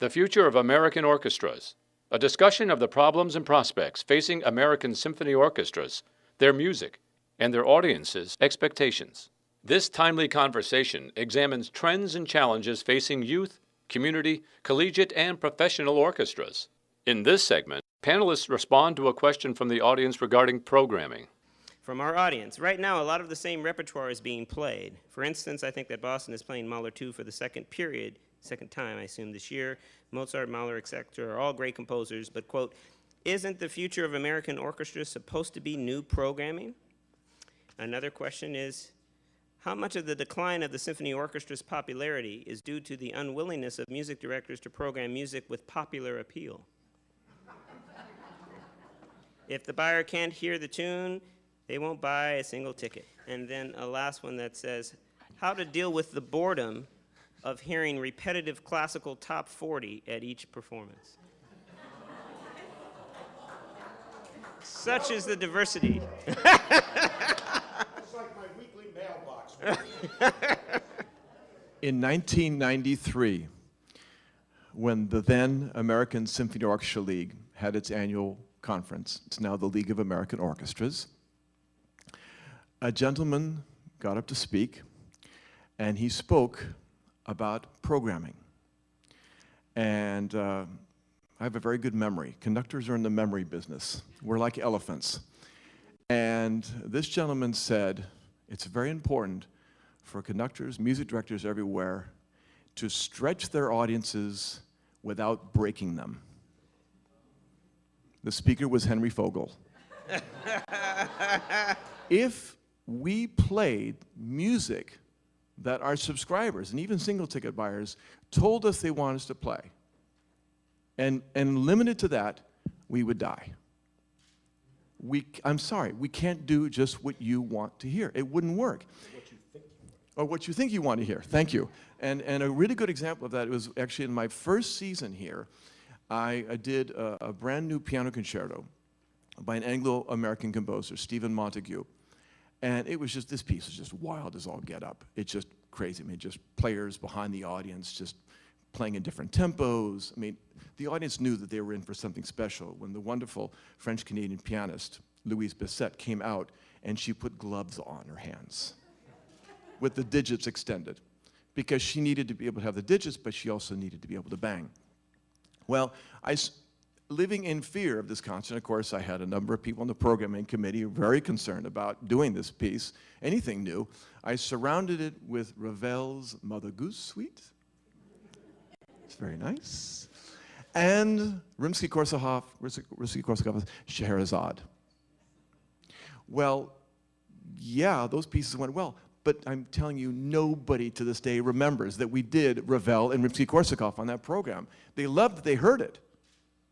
The Future of American Orchestras, a discussion of the problems and prospects facing American symphony orchestras, their music, and their audiences' expectations. This timely conversation examines trends and challenges facing youth, community, collegiate, and professional orchestras. In this segment, panelists respond to a question from the audience regarding programming. From our audience, right now a lot of the same repertoire is being played. For instance, I think that Boston is playing Mahler 2 for the second time, I assume, this year. Mozart, Mahler, etc. are all great composers, but, quote, isn't the future of American orchestras supposed to be new programming? Another question is, how much of the decline of the symphony orchestra's popularity is due to the unwillingness of music directors to program music with popular appeal? If the buyer can't hear the tune, they won't buy a single ticket. And then a last one that says, how to deal with the boredom of hearing repetitive classical top 40 at each performance. Such is the diversity. It's like my weekly mailbox. In 1993, when the then American Symphony Orchestra League had its annual conference, it's now the League of American Orchestras, a gentleman got up to speak, and he spoke about programming. And I have a very good memory. Conductors are in the memory business. We're like elephants. And this gentleman said, it's very important for conductors, music directors everywhere, to stretch their audiences without breaking them. The speaker was Henry Fogel. If we played music that our subscribers and even single ticket buyers told us they wanted us to play, and limited to that, we would die. I'm sorry, we can't do just what you want to hear. It wouldn't work. Or what you think you want to hear. Thank you. And a really good example of that was actually in my first season here, I did a brand new piano concerto by an Anglo-American composer, Stephen Montague. And it was just, this piece was just wild as all get up. It's just crazy. I mean, just players behind the audience, just playing in different tempos. I mean, the audience knew that they were in for something special when the wonderful French-Canadian pianist, Louise Bisset, came out and she put gloves on her hands with the digits extended because she needed to be able to have the digits, but she also needed to be able to bang. Well, living in fear of this concert, of course, I had a number of people on the programming committee very concerned about doing this piece, anything new. I surrounded it with Ravel's Mother Goose Suite. It's very nice. And Rimsky-Korsakov's Scheherazade. Well, yeah, those pieces went well, but I'm telling you, nobody to this day remembers that we did Ravel and Rimsky-Korsakov on that program. They loved that they heard it.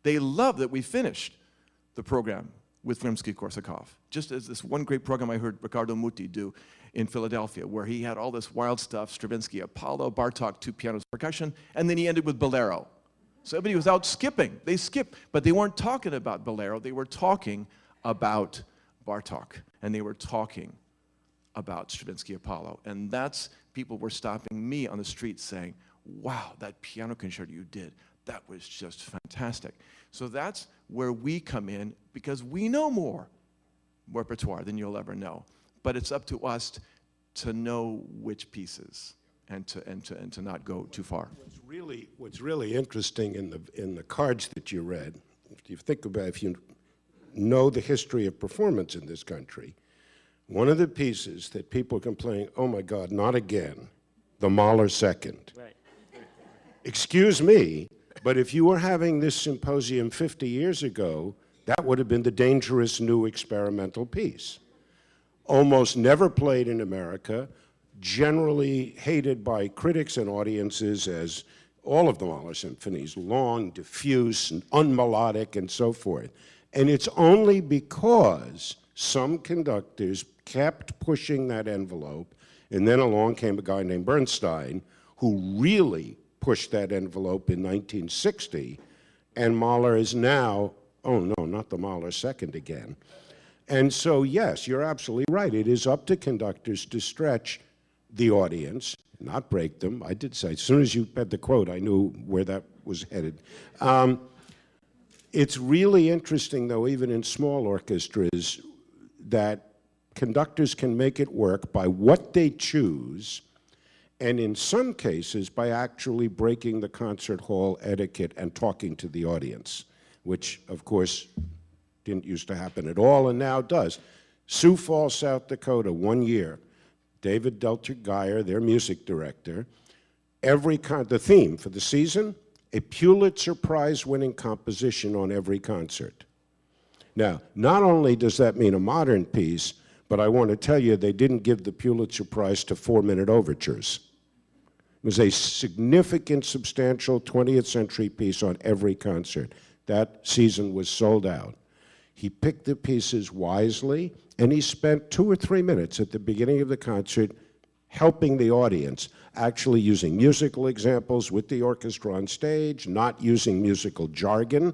They love that we finished the program with Rimsky-Korsakov. Just as this one great program I heard Riccardo Muti do in Philadelphia, where he had all this wild stuff, Stravinsky, Apollo, Bartok, two pianos, percussion, and then he ended with Bolero. So everybody was out skipping. They skipped, but they weren't talking about Bolero. They were talking about Bartok, and they were talking about Stravinsky, Apollo. And that's, people were stopping me on the street saying, wow, that piano concerto you did, that was just fantastic. So that's where we come in, because we know more repertoire than you'll ever know. But it's up to us to know which pieces and to not go too far. What's really interesting in the cards that you read, if you think about, if you know the history of performance in this country, one of the pieces that people complain, oh my God, not again, the Mahler Second. Right. Excuse me, but if you were having this symposium 50 years ago, that would have been the dangerous new experimental piece. Almost never played in America, generally hated by critics and audiences as all of the Mahler symphonies, long, diffuse, and unmelodic, and so forth. And it's only because some conductors kept pushing that envelope, and then along came a guy named Bernstein, who really pushed that envelope in 1960, and Mahler is now, oh no, not the Mahler Second again. And so yes, you're absolutely right. It is up to conductors to stretch the audience not break them. I did say, as soon as you had the quote, I knew where that was headed. It's really interesting, though, even in small orchestras, that conductors can make it work by what they choose, and in some cases, by actually breaking the concert hall etiquette and talking to the audience, which, of course, didn't used to happen at all, and now does. Sioux Falls, South Dakota, 1 year. David Delter Geyer, their music director, the theme for the season, a Pulitzer Prize-winning composition on every concert. Now, not only does that mean a modern piece, but I want to tell you they didn't give the Pulitzer Prize to 4-minute overtures. It was a significant, substantial 20th century piece on every concert. That season was sold out. He picked the pieces wisely, and he spent 2 or 3 minutes at the beginning of the concert helping the audience, actually using musical examples with the orchestra on stage, not using musical jargon,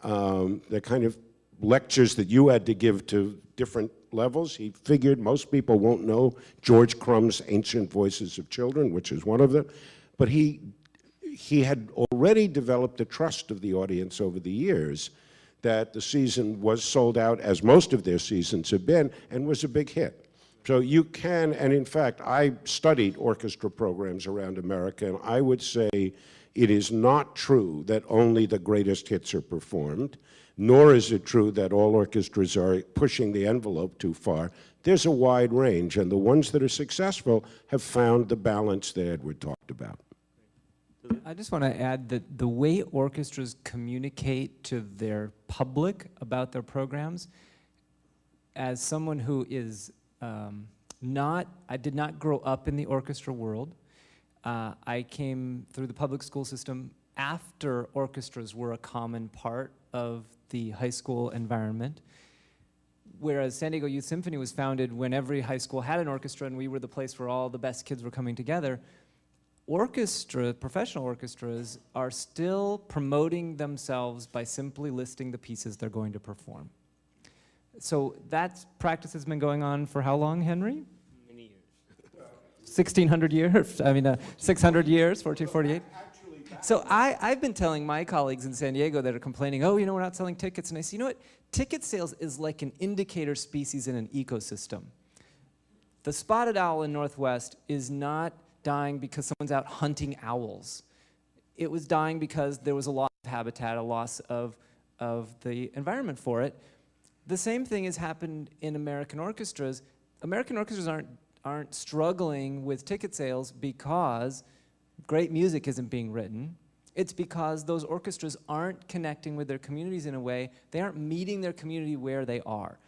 the kind of lectures that you had to give to different levels. He figured most people won't know George Crumb's Ancient Voices of Children, which is one of them, but he had already developed the trust of the audience over the years that the season was sold out, as most of their seasons have been, and was a big hit. So you can, and in fact, I studied orchestra programs around America, and I would say it is not true that only the greatest hits are performed, nor is it true that all orchestras are pushing the envelope too far. There's a wide range, and the ones that are successful have found the balance that Edward talked about. I just want to add that the way orchestras communicate to their public about their programs, as someone who is I did not grow up in the orchestra world. I came through the public school system after orchestras were a common part of the high school environment, whereas San Diego Youth Symphony was founded when every high school had an orchestra and we were the place where all the best kids were coming together. Professional orchestras are still promoting themselves by simply listing the pieces they're going to perform. So that practice has been going on for how long, Henry? Many years. 1,600 years, 600 years, 1448. So I've been telling my colleagues in San Diego that are complaining, oh, we're not selling tickets. And I say, you know what? Ticket sales is like an indicator species in an ecosystem. The spotted owl in Northwest is not dying because someone's out hunting owls. It was dying because there was a loss of habitat, a loss of the environment for it. The same thing has happened in American orchestras. American orchestras aren't struggling with ticket sales because great music isn't being written. It's because those orchestras aren't connecting with their communities in a way, they aren't meeting their community where they are.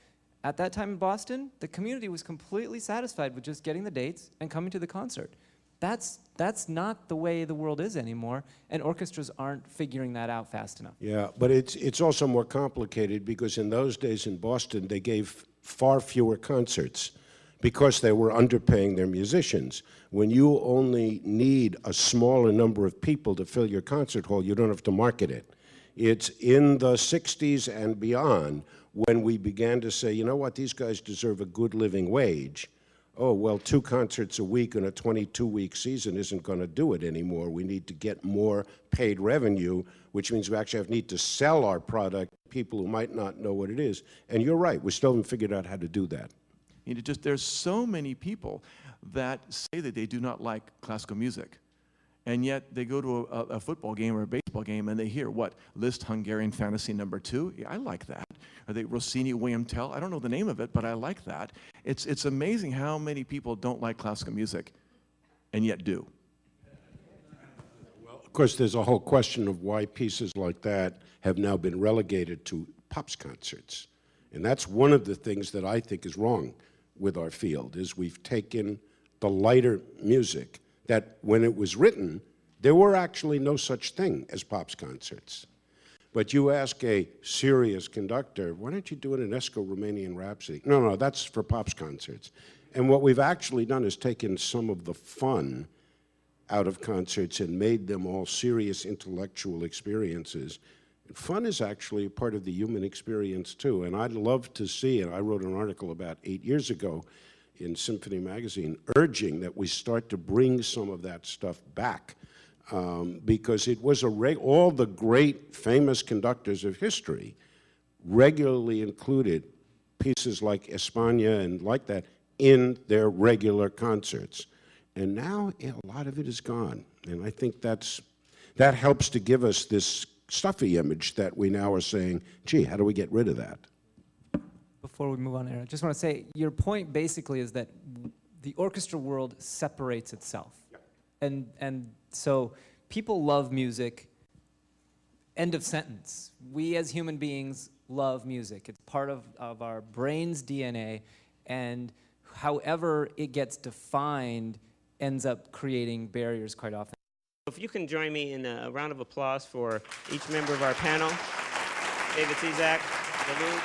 At that time in Boston, the community was completely satisfied with just getting the dates and coming to the concert. That's not the way the world is anymore, and orchestras aren't figuring that out fast enough. Yeah, but it's also more complicated because in those days in Boston, they gave far fewer concerts because they were underpaying their musicians. When you only need a smaller number of people to fill your concert hall, you don't have to market it. It's in the 60s and beyond when we began to say, you know what, these guys deserve a good living wage. Oh, well, 2 concerts a week in a 22-week season isn't going to do it anymore. We need to get more paid revenue, which means we actually need to sell our product to people who might not know what it is. And you're right, we still haven't figured out how to do that. There's so many people that say that they do not like classical music, and yet they go to a football game or a baseball game and they hear, what, Liszt Hungarian Fantasy No. 2? Yeah, I like that. Are they Rossini, William Tell? I don't know the name of it, but I like that. It's amazing how many people don't like classical music and yet do. Well, of course, there's a whole question of why pieces like that have now been relegated to pops concerts. And that's one of the things that I think is wrong with our field, is we've taken the lighter music that when it was written, there were actually no such thing as pops concerts. But you ask a serious conductor, why don't you do an Enesco-Romanian Rhapsody? No, that's for pops concerts. And what we've actually done is taken some of the fun out of concerts and made them all serious intellectual experiences. And fun is actually a part of the human experience too. And I'd love to see, and I wrote an article about 8 years ago, in Symphony Magazine urging that we start to bring some of that stuff back, because it was all the great famous conductors of history regularly included pieces like España and like that in their regular concerts. And now a lot of it is gone. And I think that helps to give us this stuffy image that we now are saying, gee, how do we get rid of that? Before we move on, Aaron, I just want to say your point basically is that the orchestra world separates itself. And so people love music, end of sentence. We as human beings love music. It's part of our brain's DNA, and however it gets defined ends up creating barriers quite often. If you can join me in a round of applause for each member of our panel: David Cizak, Luke,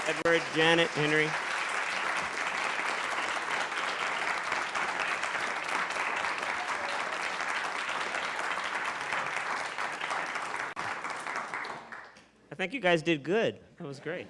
Edward, Janet, Henry. I think you guys did good. That was great.